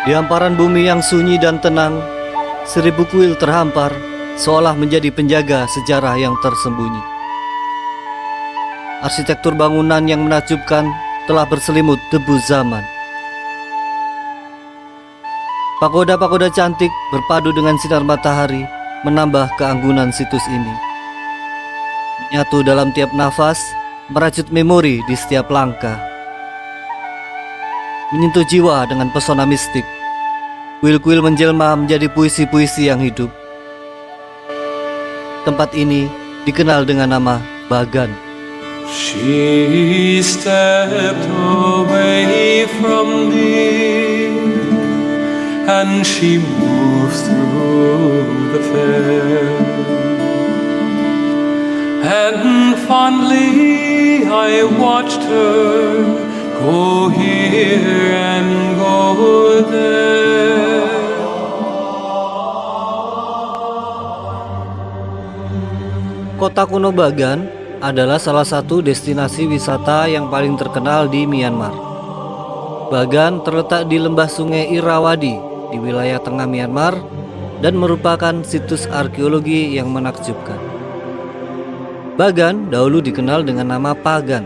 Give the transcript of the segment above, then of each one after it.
Di hamparan bumi yang sunyi dan tenang, 1000 kuil terhampar seolah menjadi penjaga sejarah yang tersembunyi. Arsitektur bangunan yang menakjubkan telah berselimut debu zaman. Pagoda-pagoda cantik berpadu dengan sinar matahari menambah keanggunan situs ini. Menyatu dalam tiap nafas, merajut memori di setiap langkah. Menyentuh jiwa dengan pesona mistik, kuil-kuil menjelma menjadi puisi-puisi yang hidup. Tempat ini dikenal dengan nama Bagan. She stepped away from me and she moved through the fair, and fondly I watched her go here and go there. Kota kuno Bagan adalah salah satu destinasi wisata yang paling terkenal di Myanmar. Bagan terletak di lembah sungai Irrawaddy di wilayah tengah Myanmar dan merupakan situs arkeologi yang menakjubkan. Bagan dahulu dikenal dengan nama Pagan,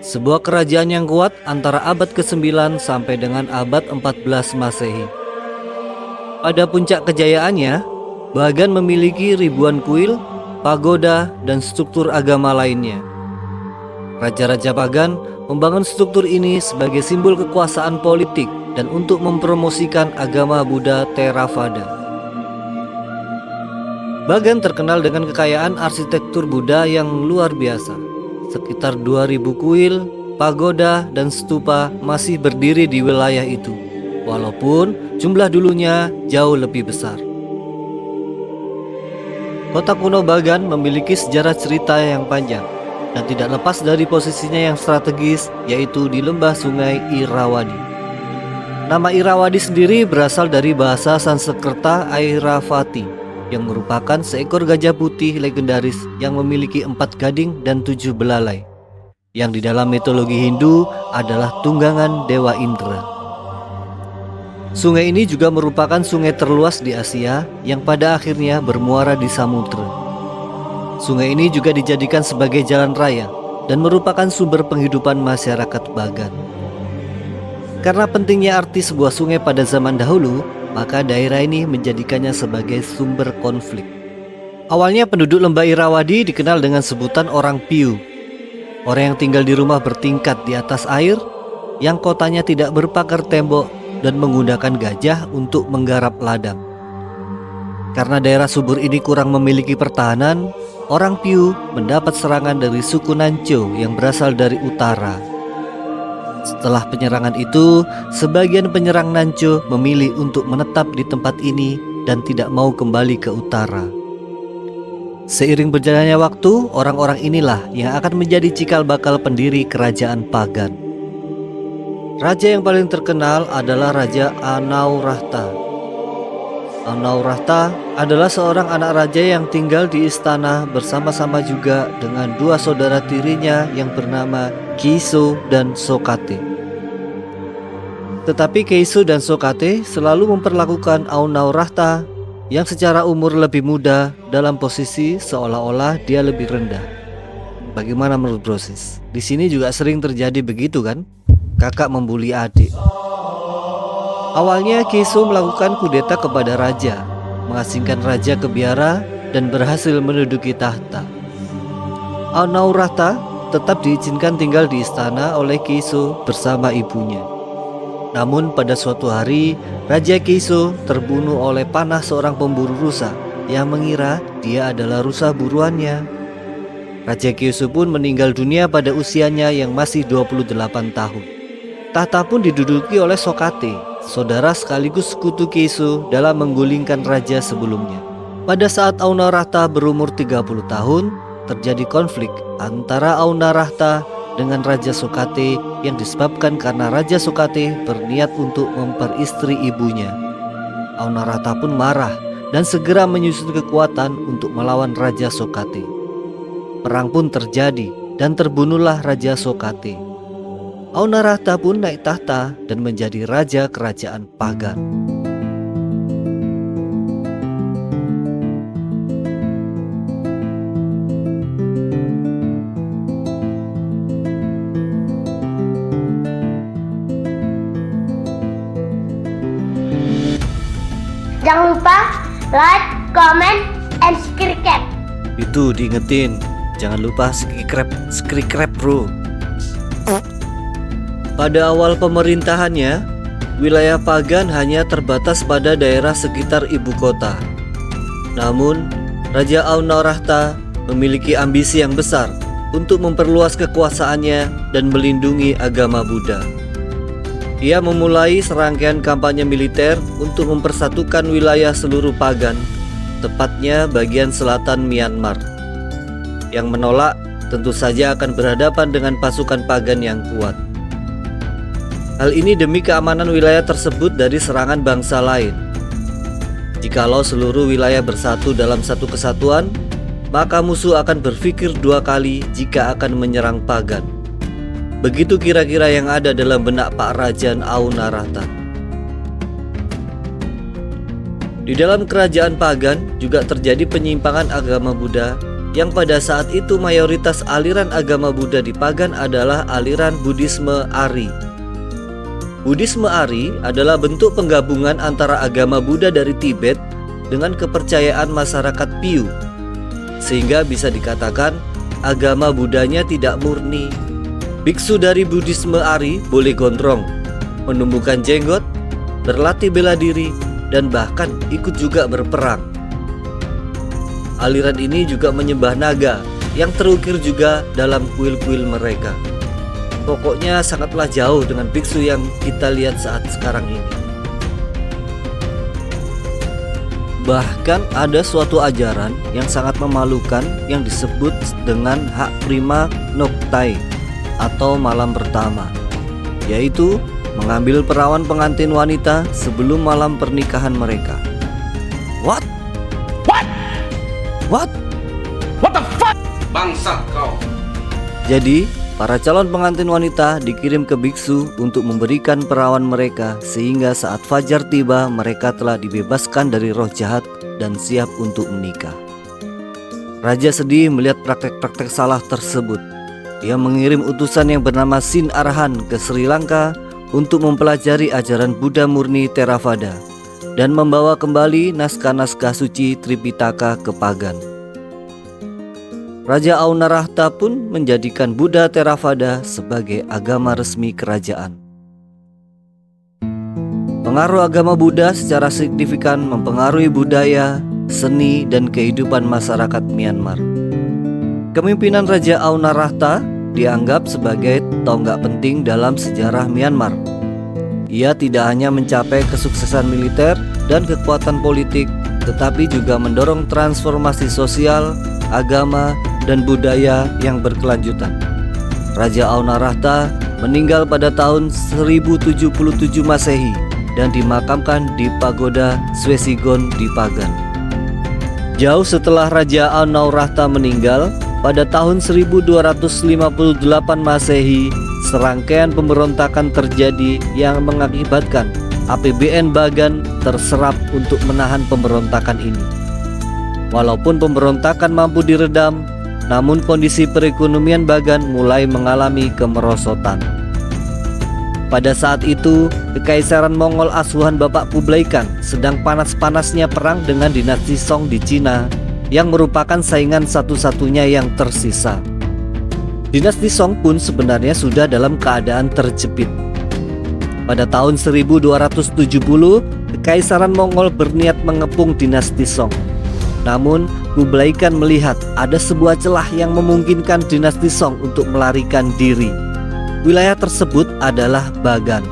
sebuah kerajaan yang kuat antara abad ke-9 sampai dengan abad 14 Masehi. Pada puncak kejayaannya, Bagan memiliki ribuan kuil, pagoda, dan struktur agama lainnya. Raja-raja Bagan membangun struktur ini sebagai simbol kekuasaan politik dan untuk mempromosikan agama Buddha Theravada. Bagan terkenal dengan kekayaan arsitektur Buddha yang luar biasa. Sekitar 2000 kuil, pagoda, dan stupa masih berdiri di wilayah itu, walaupun jumlah dulunya jauh lebih besar. Kota kuno Bagan memiliki sejarah cerita yang panjang dan tidak lepas dari posisinya yang strategis, yaitu di lembah sungai Irrawaddy. Nama Irrawaddy sendiri berasal dari bahasa Sanskerta Airavati, yang merupakan seekor gajah putih legendaris yang memiliki 4 gading dan 7 belalai, yang di dalam mitologi Hindu adalah tunggangan Dewa Indra. Sungai ini juga merupakan sungai terluas di Asia yang pada akhirnya bermuara di samudera. Sungai ini juga dijadikan sebagai jalan raya dan merupakan sumber penghidupan masyarakat Bagan. Karena pentingnya arti sebuah sungai pada zaman dahulu, maka daerah ini menjadikannya sebagai sumber konflik. Awalnya penduduk lembah Irrawaddy dikenal dengan sebutan orang Piu, orang yang tinggal di rumah bertingkat di atas air, yang kotanya tidak berpagar tembok dan menggunakan gajah untuk menggarap ladang. Karena daerah subur ini kurang memiliki pertahanan, orang Piu mendapat serangan dari suku Nancho yang berasal dari utara. Setelah penyerangan itu, sebagian penyerang Nancho memilih untuk menetap di tempat ini dan tidak mau kembali ke utara. Seiring berjalannya waktu, orang-orang inilah yang akan menjadi cikal bakal pendiri kerajaan Pagan. Raja yang paling terkenal adalah Raja Anaurahta. Anaurahta adalah seorang anak raja yang tinggal di istana bersama-sama juga dengan 2 saudara tirinya yang bernama Keiso dan Sokate. Tetapi Keiso dan Sokate selalu memperlakukan Anaurahta yang secara umur lebih muda dalam posisi seolah-olah dia lebih rendah. Bagaimana menurut Brosis? Di sini juga sering terjadi begitu kan? Kakak membuli adik. Awalnya Keiso melakukan kudeta kepada raja, mengasingkan raja ke biara dan berhasil menduduki tahta. Anaurahta tetap diizinkan tinggal di istana oleh Keiso bersama ibunya. Namun pada suatu hari, Raja Keiso terbunuh oleh panah seorang pemburu rusa yang mengira dia adalah rusa buruannya. Raja Keiso pun meninggal dunia pada usianya yang masih 28 tahun. Tahta pun diduduki oleh Sokate, saudara sekaligus sekutu Keiso dalam menggulingkan raja sebelumnya. Pada saat Anaurahta berumur 30 tahun, terjadi konflik antara Anaurahta dengan Raja Sokate yang disebabkan karena Raja Sokate berniat untuk memperistri ibunya. Anaurahta pun marah dan segera menyusun kekuatan untuk melawan Raja Sokate. Perang pun terjadi dan terbunuhlah Raja Sokate. Aunarahta pun naik tahta dan menjadi raja kerajaan Pagan. Jangan lupa like, comment, and subscribe. Itu diingetin, jangan lupa subscribe bro. Pada awal pemerintahannya, wilayah Pagan hanya terbatas pada daerah sekitar ibu kota. Namun, Raja Aunarahta memiliki ambisi yang besar untuk memperluas kekuasaannya dan melindungi agama Buddha. Ia memulai serangkaian kampanye militer untuk mempersatukan wilayah seluruh Pagan, tepatnya bagian selatan Myanmar. Yang menolak tentu saja akan berhadapan dengan pasukan Pagan yang kuat. Hal ini demi keamanan wilayah tersebut dari serangan bangsa lain. Jikalau seluruh wilayah bersatu dalam satu kesatuan, maka musuh akan berpikir dua kali jika akan menyerang Pagan. Begitu kira-kira yang ada dalam benak Pak Raja Aunarahta. Di dalam kerajaan Pagan juga terjadi penyimpangan agama Buddha, yang pada saat itu mayoritas aliran agama Buddha di Pagan adalah aliran Buddhisme Ari. Buddhisme Ari adalah bentuk penggabungan antara agama Buddha dari Tibet dengan kepercayaan masyarakat Piu, sehingga bisa dikatakan agama Buddhanya tidak murni. Biksu dari Buddhisme Ari boleh gondrong, menumbuhkan jenggot, berlatih bela diri, dan bahkan ikut juga berperang. Aliran ini juga menyembah naga yang terukir juga dalam kuil-kuil mereka. Pokoknya sangatlah jauh dengan biksu yang kita lihat saat sekarang ini. Bahkan ada suatu ajaran yang sangat memalukan yang disebut dengan hak prima noctae atau malam pertama, yaitu mengambil perawan pengantin wanita sebelum malam pernikahan mereka. What? What the fuck? Bangsat kau. Jadi, para calon pengantin wanita dikirim ke biksu untuk memberikan perawan mereka, sehingga saat fajar tiba mereka telah dibebaskan dari roh jahat dan siap untuk menikah. Raja sedih melihat praktek-praktek salah tersebut. Ia mengirim utusan yang bernama Sin Arhan ke Sri Lanka untuk mempelajari ajaran Buddha murni Theravada dan membawa kembali naskah-naskah suci Tripitaka ke Pagan. Raja Aunarahta pun menjadikan Buddha Theravada sebagai agama resmi kerajaan. Pengaruh agama Buddha secara signifikan mempengaruhi budaya, seni, dan kehidupan masyarakat Myanmar. Kepemimpinan Raja Aunarahta dianggap sebagai tonggak penting dalam sejarah Myanmar. Ia tidak hanya mencapai kesuksesan militer dan kekuatan politik, tetapi juga mendorong transformasi sosial, agama, dan budaya yang berkelanjutan. Raja Aunarahta meninggal pada tahun 1077 Masehi dan dimakamkan di Pagoda Swesigon di Pagan. Jauh setelah Raja Aunarahta meninggal, pada tahun 1258 Masehi, serangkaian pemberontakan terjadi yang mengakibatkan APBN Pagan terserap untuk menahan pemberontakan ini. Walaupun pemberontakan mampu diredam, namun kondisi perekonomian Pagan mulai mengalami kemerosotan. Pada saat itu, Kekaisaran Mongol asuhan Bapak Kublai Khan sedang panas-panasnya perang dengan dinasti Song di Cina, yang merupakan saingan satu-satunya yang tersisa. Dinasti Song pun sebenarnya sudah dalam keadaan terjepit. Pada tahun 1270, Kekaisaran Mongol berniat mengepung dinasti Song. Namun, Kublai Khan melihat ada sebuah celah yang memungkinkan dinasti Song untuk melarikan diri. Wilayah tersebut adalah Pagan.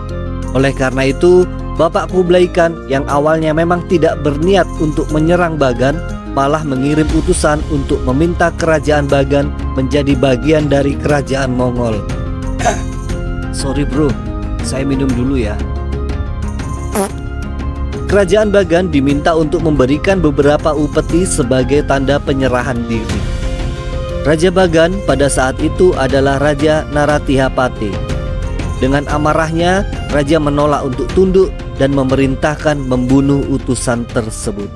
Oleh karena itu, Bapak Kublai Khan yang awalnya memang tidak berniat untuk menyerang Pagan, malah mengirim utusan untuk meminta kerajaan Pagan menjadi bagian dari kerajaan Mongol. Sorry bro, saya minum dulu ya. Kerajaan Pagan diminta untuk memberikan beberapa upeti sebagai tanda penyerahan diri. Raja Pagan pada saat itu adalah Raja Naratihapate. Dengan amarahnya, raja menolak untuk tunduk dan memerintahkan membunuh utusan tersebut.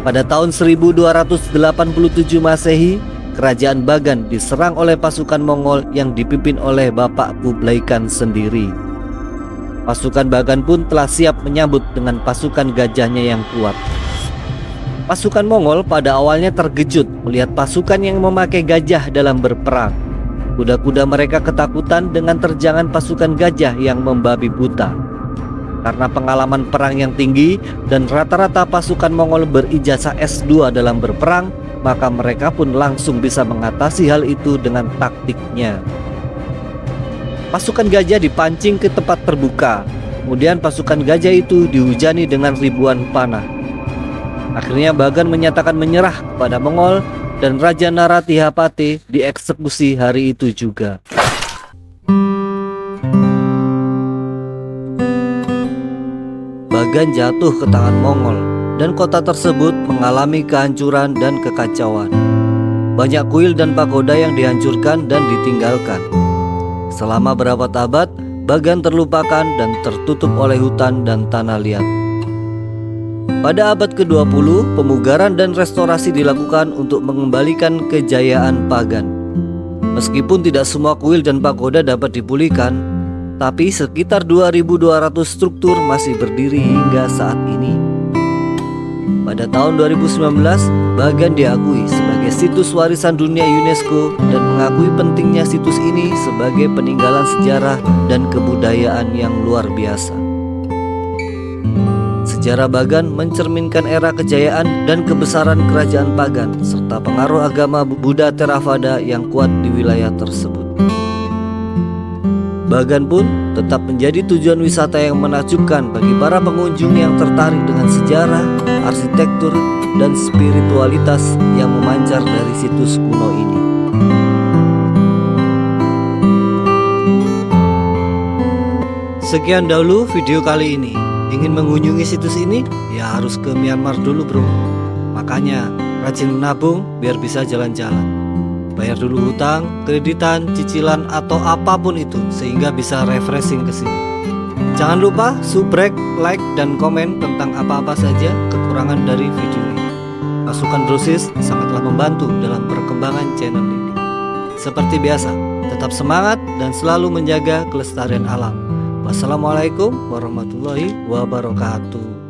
Pada tahun 1287 Masehi, kerajaan Bagan diserang oleh pasukan Mongol yang dipimpin oleh Bapak Kublai Khan sendiri. Pasukan Bagan pun telah siap menyambut dengan pasukan gajahnya yang kuat. Pasukan Mongol pada awalnya terkejut melihat pasukan yang memakai gajah dalam berperang. Kuda-kuda mereka ketakutan dengan terjangan pasukan gajah yang membabi buta. Karena pengalaman perang yang tinggi dan rata-rata pasukan Mongol berijazah S2 dalam berperang, maka mereka pun langsung bisa mengatasi hal itu dengan taktiknya. Pasukan gajah dipancing ke tempat terbuka, kemudian pasukan gajah itu dihujani dengan ribuan panah. Akhirnya Bagan menyatakan menyerah kepada Mongol dan Raja Naratihapate dieksekusi hari itu juga. Bagan jatuh ke tangan Mongol dan kota tersebut mengalami kehancuran dan kekacauan. Banyak kuil dan pagoda yang dihancurkan dan ditinggalkan. Selama berabad-abad, Bagan terlupakan dan tertutup oleh hutan dan tanah liat. Pada abad ke-20, pemugaran dan restorasi dilakukan untuk mengembalikan kejayaan Bagan. Meskipun tidak semua kuil dan pagoda dapat dipulihkan, tapi sekitar 2.200 struktur masih berdiri hingga saat ini. Pada tahun 2019, Bagan diakui sebagai situs warisan dunia UNESCO dan mengakui pentingnya situs ini sebagai peninggalan sejarah dan kebudayaan yang luar biasa. Sejarah Bagan mencerminkan era kejayaan dan kebesaran kerajaan Bagan serta pengaruh agama Buddha Theravada yang kuat di wilayah tersebut. Bagan pun tetap menjadi tujuan wisata yang menakjubkan bagi para pengunjung yang tertarik dengan sejarah, arsitektur, dan spiritualitas yang memancar dari situs kuno ini. Sekian dahulu video kali ini. Ingin mengunjungi situs ini? Ya harus ke Myanmar dulu bro. Makanya rajin menabung biar bisa jalan-jalan. Bayar dulu hutang, kreditan, cicilan, atau apapun itu sehingga bisa refreshing ke sini. Jangan lupa subrek, like, dan komen tentang apa-apa saja kekurangan dari video ini. Pasukan Brosis sangatlah membantu dalam perkembangan channel ini. Seperti biasa, tetap semangat dan selalu menjaga kelestarian alam. Wassalamualaikum warahmatullahi wabarakatuh.